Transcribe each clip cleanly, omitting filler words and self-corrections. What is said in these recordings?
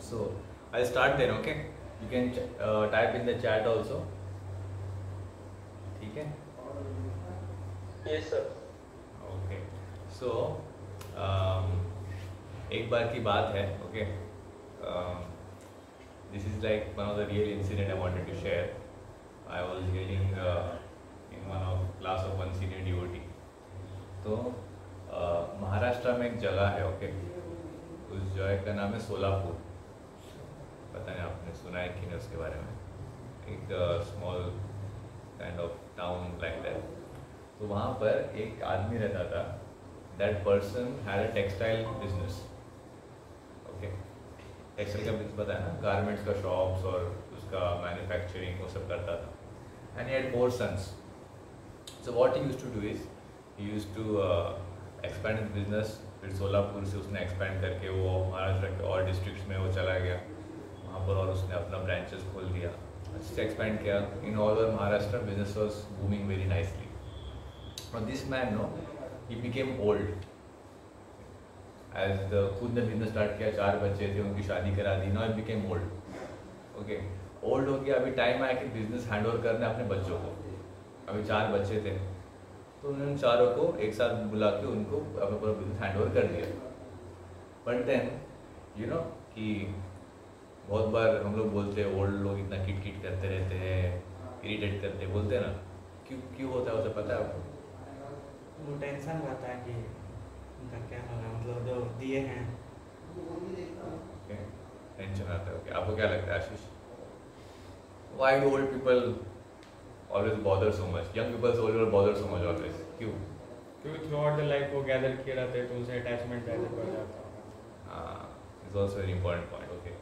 So I'll start then, okay? You can type in the chat also. ठीक है? Yes, sir. Okay. So एक बार की बात है, okay? This is like one of the real incident I wanted to share. I was hearing in one of class of one senior devotee. तो महाराष्ट्र में एक जगह है, ओके? उस जगह का नाम है सोलापुर. पता नहीं आपने सुना है कि नहीं उसके बारे में. एक small kind of town like that. तो वहाँ पर एक आदमी रहता था. That person had a textile business. Okay, textile का बिजनेस पता है ना, गारमेंट्स का शॉप्स और उसका मैन्युफैक्चरिंग वो सब करता था. And he had 4 sons. So what he used to do is he used to expand his business. फिर सोलापुर से उसने एक्सपैंड करके वो महाराष्ट्र के और डिस्ट्रिक्ट्स में वो चला गया वहाँ पर, और उसने अपना ब्रांचेस खोल दिया, अच्छे से एक्सपैंड किया. In all over Maharashtra business was booming very nicely. और this man no he became old. As the खुद ने बिजनेस स्टार्ट किया, 4 बच्चे थे, उनकी शादी करा दी. Now he became old. Okay, old हो गया. अभी टाइम आया कि बिजनेस हैंड ओवर करने अपने बच्चों को. अभी 4 बच्चे थे, तो उन्होंने चारों को एक साथ बुला के उनको अपना पूरा बिजनेस हैंड ओवर कर दिया. बट देन यू नो कि बहुत बार हम लोग बोलते हैं ओल्ड लोग इतना किट किट करते रहते हैं, इरिटेट करते हैं, बोलते हैं ना. क्यों क्यों होता है उसे पता है आपको? वो टेंशन रहता है कि उनका क्या होगा, मतलब जो दिए हैं. टेंशन आता है. ओके, आपको क्या लगता है Ashish? Why do old people always bother so much? Young people always bother so much always. क्यों? क्योंकि थ्रू आउट द लाइफ वो गैदर किए रहते हैं, तो उनसे अटैचमेंट ज़्यादा बढ़ जाता है. It's also very important point. Okay,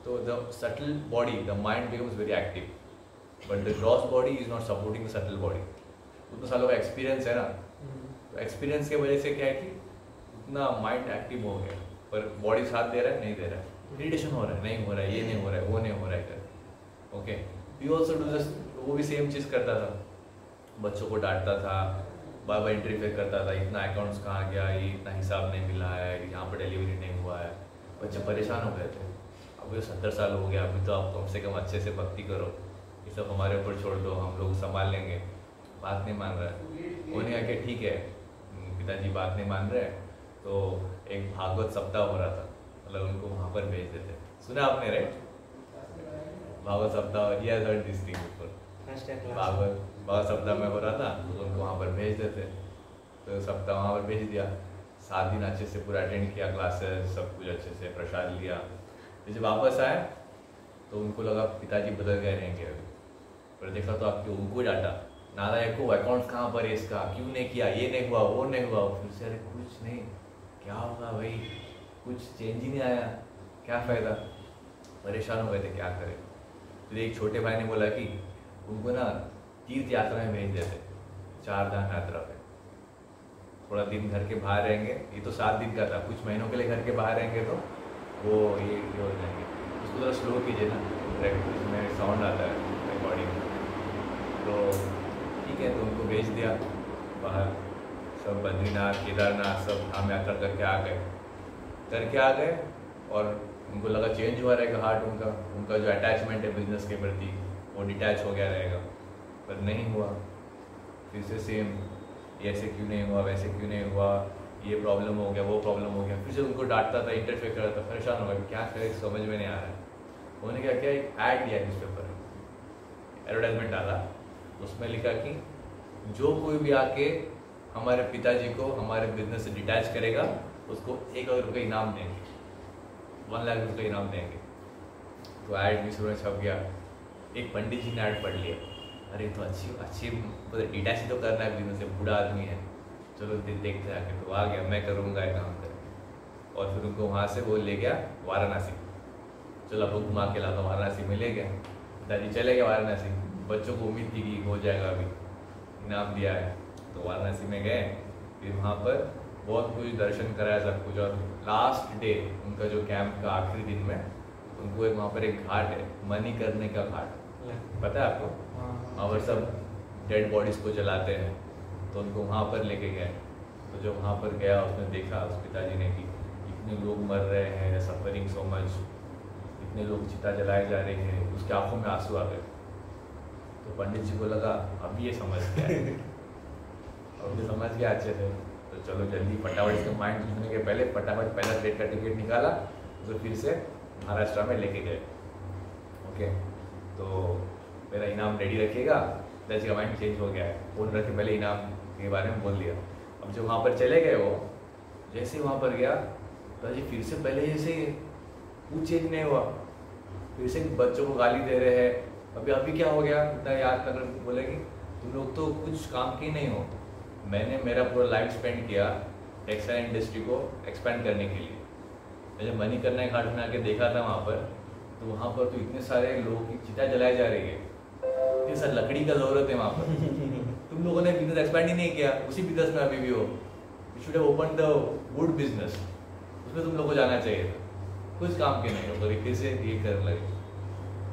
so the subtle body, the mind becomes very active, but the gross body is not supporting the subtle body. उतना सालों का एक्सपीरियंस है ना, तो एक्सपीरियंस की वजह से क्या है कि उतना माइंड एक्टिव हो गया, पर बॉडी साथ दे रहा है नहीं दे रहा है, इरिटेशन हो रहा है नहीं हो रहा है, ये नहीं हो रहा है, वो नहीं हो रहा है. Okay, we also do just, वो भी सेम चीज़ करता था. बच्चों को डांटता था, बार बार इंटरफेयर करता था, इतना अकाउंट्स कहाँ गया, ये इतना हिसाब नहीं मिला है, यहाँ पर डिलीवरी नहीं हुआ है. बच्चे परेशान हो गए थे. अब ये 70 साल हो गया, अभी तो आप कम से कम अच्छे से भक्ति करो, ये सब हमारे ऊपर छोड़ दो, हम लोग संभाल लेंगे. बात नहीं मान रहा है. उन्होंने कहा कि ठीक है, पिताजी बात नहीं मान रहे, तो एक भागवत सप्ताह हो रहा था, मतलब उनको वहाँ पर भेज देते. सुना आपने right? Bhagwat Saptah, he has heard this thing before. Bhagwat Saptah में हो रहा था, तो उनको वहाँ पर भेज देते. तो सप्ताह वहाँ पर भेज दिया. 7 दिन अच्छे से पूरा अटेंड किया, क्लासेस सब कुछ अच्छे से, प्रसाद लिया. जब वापस आए तो उनको लगा पिताजी बदल गए रहेंगे अभी, पर देखा तो आपके उनको डांटा, नालायक को, अकाउंट्स कहाँ पर है इसका, क्यों नहीं किया, ये नहीं हुआ, वो नहीं हुआ. फिर से अरे कुछ नहीं, क्या होगा भाई, कुछ चेंज ही नहीं आया, क्या फ़ायदा. परेशान हो गए थे, क्या करें. फिर एक छोटे भाई ने बोला कि उनको ना तीर्थ यात्रा में भेज देते, 4 धाम यात्रा पे. थोड़ा दिन घर के बाहर रहेंगे, ये तो 7 दिन का था, कुछ महीनों के लिए घर के बाहर रहेंगे तो वो ये हो जाएंगे. उसको थोड़ा स्लो कीजिए ना, इसमें साउंड आता है रिकॉर्डिंग में. तो ठीक है, तो उनको भेज दिया बाहर. सब बद्रीनाथ केदारनाथ सब धाम यात्रा करके आ गए. और उनको लगा चेंज हुआ रहेगा हार्ट, उनका जो अटैचमेंट है बिजनेस के प्रति वो डिटैच हो गया रहेगा, पर नहीं हुआ. फिर से सेम, ऐसे क्यों नहीं हुआ, वैसे क्यों नहीं हुआ, ये प्रॉब्लम हो गया, वो प्रॉब्लम हो गया. फिर से उनको डांटता था, इंटरफेयर करता था. परेशान हो गया, क्या करे समझ में नहीं आ रहा है. उन्होंने क्या किया, एक ऐड दिया न्यूज़पेपर में, एडवर्टाइजमेंट डाला. उसमें लिखा कि जो कोई भी आके हमारे पिताजी को हमारे बिजनेस से डिटैच करेगा उसको 1 लाख रुपये इनाम देंगे, 1 लाख रुपये इनाम देंगे. तो ऐड न्यूज़पेपर में छप गया. एक पंडित जी ने ऐड पढ़ लिया, अरे तो अच्छी डिटैच ही तो करना है बिजनेस से, बूढ़ा आदमी है, चलो देखते हैं आके. तो आ गया, मैं करूँगा ये काम करके. और फिर उनको वहाँ से वो ले गया वाराणसी. चलो आपको घुमा के लाता, वाराणसी में ले गया. पिताजी चले गए वाराणसी. बच्चों को उम्मीद थी कि हो जाएगा, अभी इनाम दिया है. तो वाराणसी में गए. फिर वहाँ पर बहुत कुछ दर्शन कराया, सब कुछ. और लास्ट डे उनका जो कैंप का आखिरी दिन में उनको वहाँ पर एक घाट है, मनी करने का घाट, पता है आपको? वहाँ पर सब डेड बॉडीज़ को जलाते हैं. तो उनको वहाँ पर लेके गए. तो जब वहाँ पर गया, उसने देखा उस पिताजी ने कि इतने लोग मर रहे हैं, सफरिंग सो मच. इतने लोग चिता जलाए जा रहे हैं, उसके आंखों में आंसू आ गए। तो पंडित जी को लगा अब ये समझ गया है, अब ये समझ गया अच्छे से, तो चलो जल्दी फटाफट इसका माइंड घूमने के पहले फटाफट पहला ट्रेन का टिकट निकाला, तो फिर से महाराष्ट्र में लेके गए। ओके, तो मेरा इनाम रेडी रखिएगा। जैसे का माइंड चेंज हो गया है, फोन रख के पहले इनाम के बारे में बोल दिया। अब जब वहाँ पर चले गए, वो जैसे वहाँ पर गया तो जी फिर से पहले जैसे कुछ चेंज नहीं हुआ, फिर से बच्चों को गाली दे रहे हैं। अभी क्या हो गया, इतना याद कर बोले कि तुम लोग तो कुछ काम के नहीं हो। मैंने मेरा पूरा लाइफ स्पेंड किया टेक्सटाइल इंडस्ट्री को एक्सपेंड करने के लिए। मैं जब मणिकर्णिका घाट में आके देखा था वहाँ पर, तो वहाँ पर तो इतने सारे लोगों की चिता जलाई जा रही है, इतनी सारी लकड़ी का ज़रूरत है वहाँ पर। तुम लोगों ने बिजनेस एक्सपेंड ही नहीं किया, उसी बिजनेस में अभी भी हो। You should have open the wood business, उसमें तुम लोग को जाना चाहिए था। कुछ काम के नहीं हो, तरीके से ये करने लगे।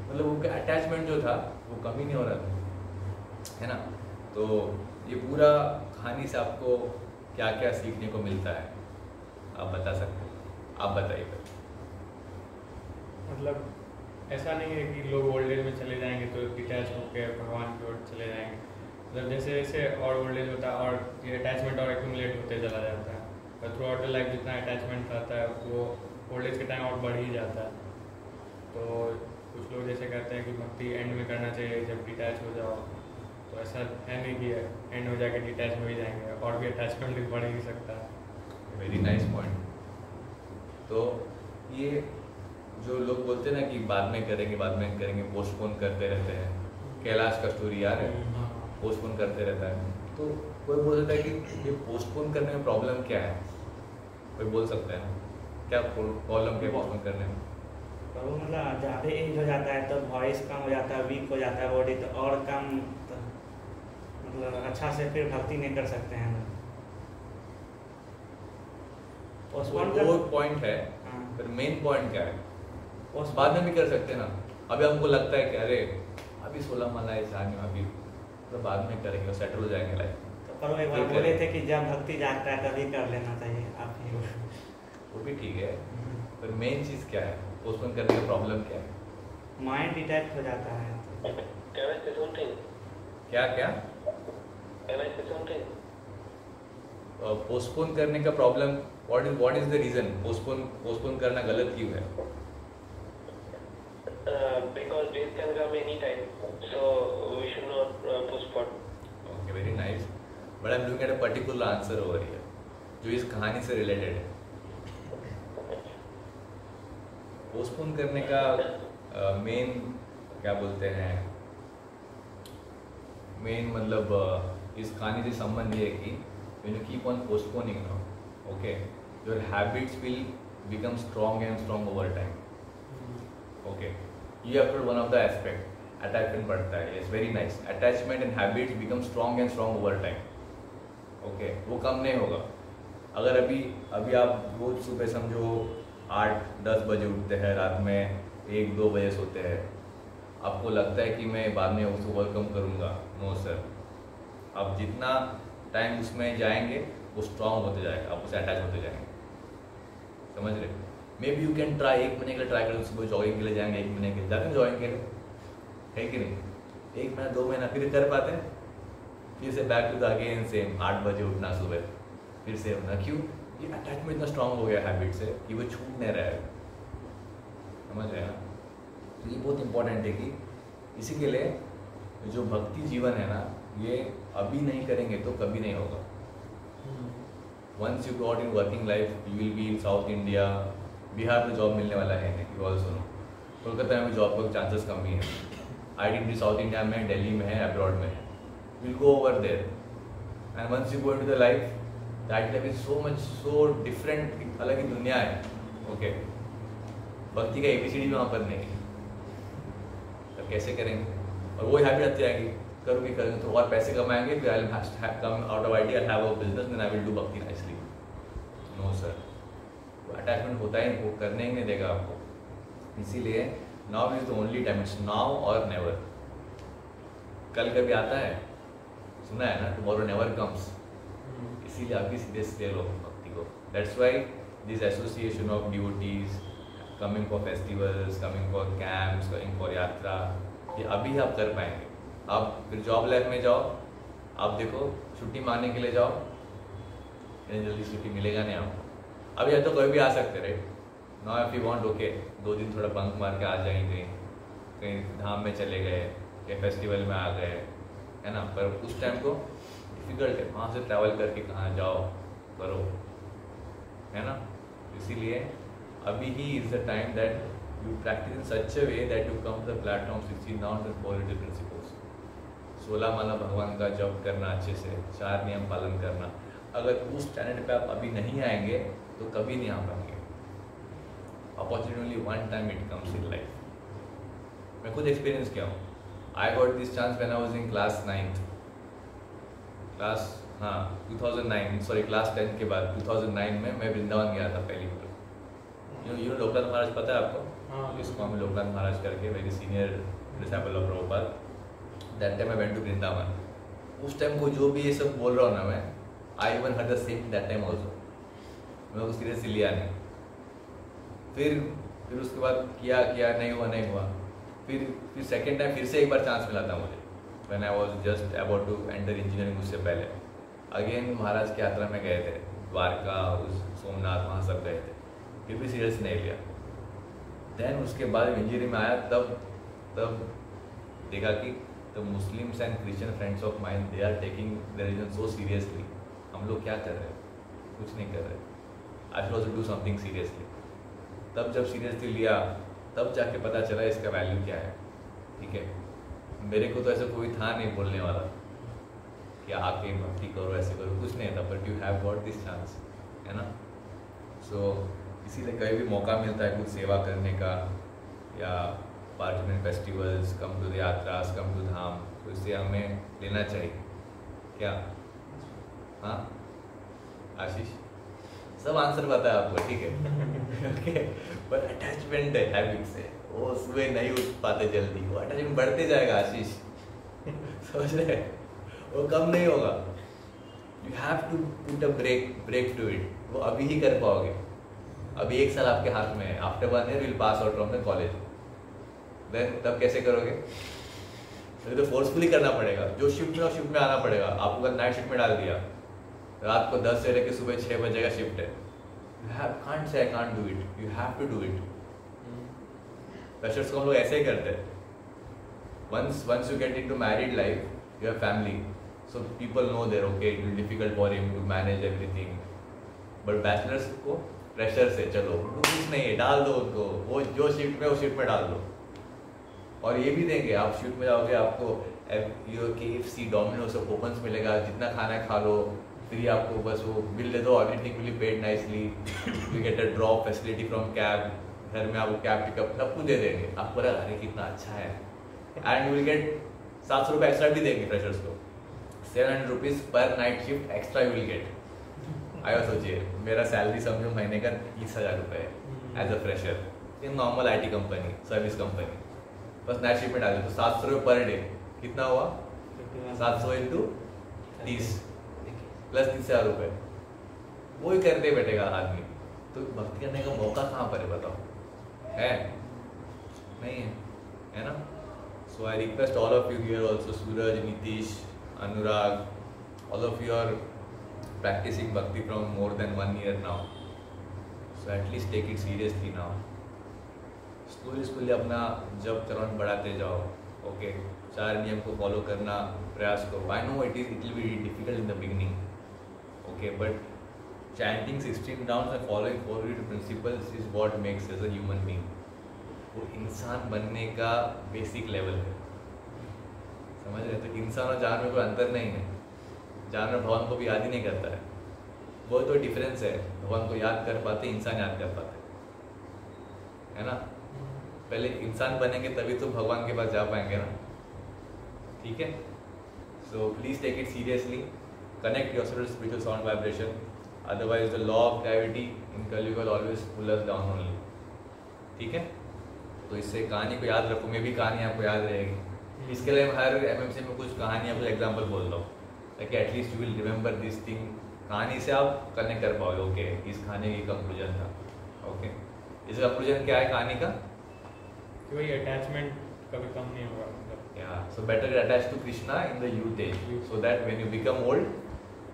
मतलब वो अटैचमेंट जो था वो कम ही नहीं हो रहा था, है ना। तो ये पूरा कहानी से आपको क्या क्या सीखने को मिलता है, आप बता सकते हो? आप बताइए। मतलब ऐसा नहीं है कि लोग ओल्ड एज में चले जाएंगे तो डिटैच होकर भगवान की ओर चले जाएंगे। मतलब जैसे जैसे और ओल्ड एज होता है और ये अटैचमेंट और एक्यूमुलेट होते चला जाता है, और थ्रू आउट द लाइफ जितना अटैचमेंट रहता है वो ओल्ड एज के टाइम और बढ़ ही जाता है। तो कुछ लोग जैसे कहते हैं कि भक्ति एंड में करना चाहिए जब डिटैच हो जाओ, तो ऐसा है नहीं कि एंड हो जाके डिटैच हो ही जाएंगे, और भी अटैचमेंट भी बढ़ ही सकता है। Very nice point. तो ये जो लोग बोलते हैं ना कि बाद में करेंगे, पोस्टपोन करते रहते हैं, कैलाश का स्टोरी याद है, पोस्टपोन करते रहता है। तो कोई बोल सकता है कि ये पोस्टपोन करने में प्रॉब्लम क्या है? कोई बोल सकता है क्या प्रॉब्लम क्या पोस्टपोन करने में? तो वो मतलब ज़्यादा एज हो जाता है तो वॉइस कम हो जाता है, वीक हो जाता है बॉडी, तो और कम तो मतलब अच्छा से फिर भक्ति नहीं कर सकते हैं। वो पॉइंट है, फिर मेन पॉइंट क्या है? उस बाद में भी कर सकते हैं ना। अभी हमको लगता है कि अरे अभी 16 माला है जाने, अभी तो बाद में करेंगे, सेटल हो जाएंगे लाइफ। तो पर वो एक बार बोले थे कि जब भक्ति जागता है तभी कर लेना चाहिए आप ही। वो भी ठीक है, पर मेन चीज़ क्या है? पोस्टपोन करने का प्रॉब्लम क्या है? माइंड डिटैच हो जाता है। क्या पोस्टपोन करने का problem, what is the reason? Postpone करना गलत क्यों है? Because death can come any time, so we should not postpone. Okay, very nice. But I'm looking at a particular answer over here, जो इस कहानी से रिलेटेड है। पोस्टपोन करने का मेन क्या बोलते हैं, मेन मतलब इस कहानी से संबंध ये है कि when you keep on postponing now, okay, your habits will become strong and strong over time. Okay, you have to one of the aspect, attachment बढ़ता है, it's very nice. Attachment and habits become strong and strong over time. Okay, वो कम नहीं होगा। अगर अभी आप रोज सुबह समझो 8-10 बजे उठते हैं, रात में 1-2 बजे सोते हैं, आपको लगता है कि मैं बाद में उसको ओवरकम करूँगा। नो सर, आप जितना टाइम उसमें जाएंगे वो स्ट्रांग होते जाएगा, आप उससे अटैच होते जाएंगे। समझ रहे? May be you can try, 1 महीने के लिए ट्राई करें, सुबह जॉगिंग के लिए जाएंगे 1 महीने के लिए, जाते हैं जॉगिंग के लिए, है कि नहीं? 1 महीना 2 महीना फिर कर पाते हैं, फिर से back to the again same 8 बजे उठना सुबह, फिर से होना। क्यों? ये अटैचमेंट इतना स्ट्रांग हो गया हैबिट से कि वो छूट नहीं रहा है। समझ रहे हैं? तो ये बहुत इंपॉर्टेंट है कि इसी के लिए जो भक्ति जीवन है ना, ये अभी नहीं करेंगे तो कभी नहीं होगा। Once you got in working life, you will be in South India, Bihar में जॉब मिलने वाला है, यू ऑल्सो नो। कोलकाता में जॉब का चांसेस कम ही है। आईडीटी साउथ इंडिया में, दिल्ली में है, अब्रॉड में है, will go over there. And once you go into the life, that life is so much so different, अलग ही दुनिया है। ओके, भक्ति का एबीसीडी वहाँ पर नहीं है, तब कैसे करेंगे? और वो हैबिट आती आएगी, करेंगे तो और पैसे कमाएंगे, फिर I will come out of IT, I have a business, then I will do bhakti nicely. No sir, attachment होता है, वो करने ही नहीं देगा आपको। इसीलिए now is the only time, it's now or never. कल कभी आता है, सुना है ना, टुमारो नेवर कम्स। इसीलिए आपकी सीधे ले लो भक्ति को। That's why this association of devotees coming for festivals, coming for camps, coming for यात्रा, ये अभी आप कर पाएंगे। आप फिर जॉब लाइफ में जाओ, आप देखो छुट्टी मारने के लिए जाओ, इतनी जल्दी छुट्टी मिलेगा नहीं आपको। अभी तो कोई भी आ सकते right, now if you want okay 2 दिन थोड़ा बंक मार के आ जाएंगे, कहीं धाम में चले गए या फेस्टिवल में आ गए, है ना। पर उस टाइम को डिफ़िकल्ट है, वहाँ से ट्रैवल करके कहाँ जाओ करो, है ना। इसीलिए अभी he is the time that you practice in such a way that you come the platform 16 now the positive principles. 16 माला भगवान का जप करना अच्छे से, 4 नियम पालन करना। अगर उस स्टैंडर्ड पे आप अभी नहीं आएंगे तो कभी नहीं आ पाएंगे। Opportunity only one time it comes in life. मैं खुद एक्सपीरियंस किया हूँ। I got this chance when I was in class 10 के बाद 2009 में मैं वृंदावन गया था पहली बार। यू लोकनाथ महाराज पता है आपको? हाँ, इसको हम लोकनाथ महाराज करके very senior disciple of Prabhupada. That time I went to Vrindavan. उस टाइम को जो भी ये सब बोल रहा हूँ ना मैं, I even heard the same that time also. मैं उसको सीरियसली लिया नहीं। फिर उसके बाद किया नहीं हुआ। फिर सेकेंड टाइम फिर से एक बार चांस मिला था मुझे, when I was just about to enter engineering. उससे पहले अगेन महाराज की यात्रा में गए थे, द्वारका, उस सोमनाथ, वहाँ सब गए थे। फिर भी सीरियस नहीं लिया। देन उसके बाद इंजीनियरिंग में आया, तब देखा कि the Muslims and Christian friends of mine they are taking the religion so seriously. हम लोग क्या कर रहे हैं? कुछ नहीं कर रहे। I should also do something seriously. तब जब सीरियसली लिया, तब जाके पता चला इसका वैल्यू क्या है। ठीक है, मेरे को तो ऐसा कोई था नहीं बोलने वाला कि आके भक्ति करो, ऐसे करो, कुछ नहीं था। But you have got this chance, है ना। सो इसीलिए कहीं भी मौका मिलता है कुछ सेवा करने का, या participate festivals, come to the yatras, come to dham, तो इससे हमें लेना चाहिए। क्या? हाँ आशीष, सब आंसर पता है आपको, ठीक है। ओके, पर अटैचमेंट है, हैबिट से, वो सुबह नहीं उठ पाते जल्दी, वो अटैचमेंट बढ़ते जाएगा आशीष। समझ रहे? वो कम नहीं होगा। You have to put a break to it. वो अभी ही कर पाओगे। अभी 1 साल आपके हाथ में है। After 1 year will pass out from the college. Then तब कैसे करोगे? तो फोर्सफुली करना पड़ेगा। जो शिफ्ट में, शिफ्ट में आना पड़ेगा। आपको अगर नाइट शिफ्ट में डाल दिया, रात को 10 से लेकर सुबह 6 बजे का शिफ्ट है, you can't say I can't do it. You have to do it. Freshers को हम लोग ऐसे ही करते हैं। Once you get into married life, you have family, so people know that okay, it will be difficult for him to manage everything. But bachelors को pressure से चलो, कुछ नहीं है, डाल दो उनको, वो जो शिफ्ट में, वो शिफ्ट में डाल दो। और ये भी देंगे, आप शिफ्ट में जाओगे, आपको KFC, डोमिनोज सब कूपन्स मिलेगा, जितना खाना है खा लो, फिर आपको बस वो बिल दे दो, everything will be paid nicely, you get a drop facility from cab, घर में आपको कैब पिकअप सब कुछ दे देंगे। आपको लगा अरे कितना अच्छा है। एंड यू विल गेट 700 रुपये एक्स्ट्रा भी देंगे फ्रेशर्स को, 700 रुपीज़ पर night shift extra you will get. आया सोचिए, मेरा सैलरी समझो महीने का 30,000 रुपये है as a fresher in normal IT company, service company. बस नाइट शिफ्ट में डाले तो 700 रुपये पर डे, कितना हुआ? 700 इंटू 30 प्लस 30,000 रुपये। वो ही करते बैठेगा आदमी। तो भक्ति करने का मौका कहाँ पर है बताओ? है नहीं है, है ना। So I request all of you here also, Suraj, Nitish, Anurag, all of you are practicing bhakti from more than 1 year now, so at least take it seriously now. स्कूली अपना जब करंट बढ़ाते जाओ। ओके, 4 नियम को फॉलो करना प्रयास करो। I know it will be difficult in the beginning, okay, but chanting 16 rounds and following 4 principles is what makes us a human being. वो इंसान बनने का बेसिक लेवल है, समझ रहे? तो इंसान और जानवर में कोई अंतर नहीं है। जानवर भगवान को भी याद ही नहीं करता है, वो तो डिफरेंस है। भगवान को याद कर पाते, इंसान याद कर पाते, है ना। पहले इंसान बनेंगे तभी तो भगवान के पास जा पाएंगे ना, ठीक है। So please take it seriously, connect yourself to spiritual sound vibration, otherwise the law of gravity in Kalyug will always pull us down only, ठीक है। तो इससे कहानी को याद रखो, मैं भी कहानी आपको याद रहेगी। इसके लिए हर MMC में कुछ कहानी आपको एग्जाम्पल बोल दो, ताकि at least you will remember this thing. कहानी से आप कनेक्ट कर पाओगे, ओके इस कहानी की कंक्लूजन था, ओके। इसका कंक्लूजन क्या है कहानी का? कि वही अटैचमेंट कभी कम नहीं होगा मतलब। Yeah, so better get attached to Krishna in the youth age, so that when you become old,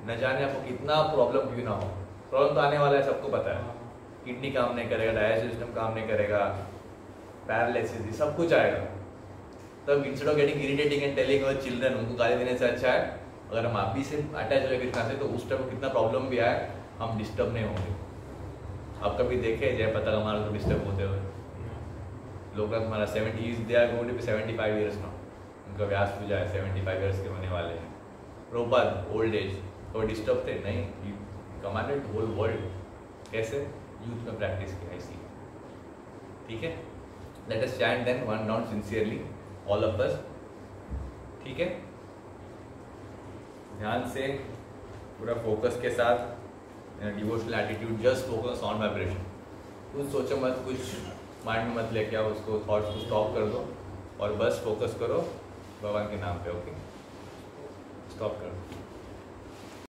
न जाने आपको कितना प्रॉब्लम क्यों ना हो, प्रॉब्लम तो आने वाला है, सबको पता है। किडनी काम नहीं करेगा, डाइजेस्टिव सिस्टम काम नहीं करेगा, पैरालिसिस, सब कुछ आएगा। तब instead of getting irritating and telling our children, उनको गाली देने से अच्छा है अगर हम आप भी से अटैच हो कृष्णा से, तो उस टाइम कितना प्रॉब्लम भी आए हम डिस्टर्ब नहीं होंगे। आप कभी देखे जय पता हमारा तो डिस्टर्ब होते हुए लोग, हमारा 70s they are going to be 75 years now, उनका व्यास पूजा है 75 इयर्स के होने वाले हैं। प्रभुपाद ओल्ड एज तो डिस्टर्ब थे नहीं, यू कमांडेड होल वर्ल्ड, कैसे यूथ में प्रैक्टिस किया इसी। ठीक है, let us chant then one down sincerely all of us. ठीक है, ध्यान से पूरा फोकस के साथ, devotional attitude, just focus on vibration. कुछ सोचो मत, कुछ माइंड में मत लेके आओ, उसको थॉट्स को स्टॉप कर दो और बस फोकस करो भगवान के नाम पे। ओके, स्टॉप करो।